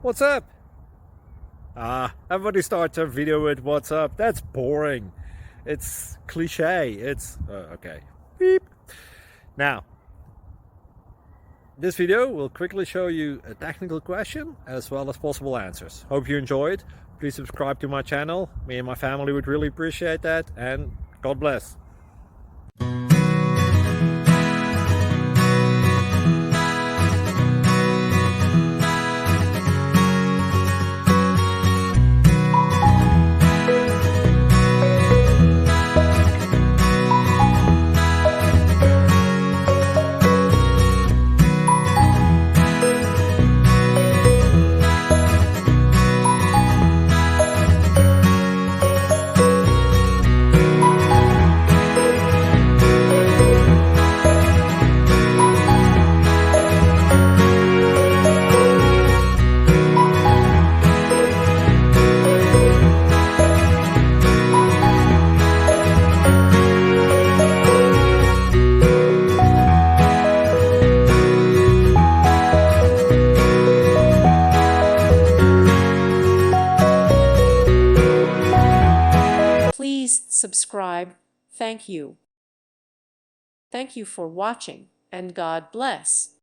What's up? Everybody starts their video with what's up. That's boring. It's cliche. It's okay. Beep. Now, this video will quickly show you a technical question as well as possible answers. Hope you enjoyed. Please subscribe to my channel. Me and my family would really appreciate that, and God bless. Please subscribe. Thank you. Thank you for watching, and God bless.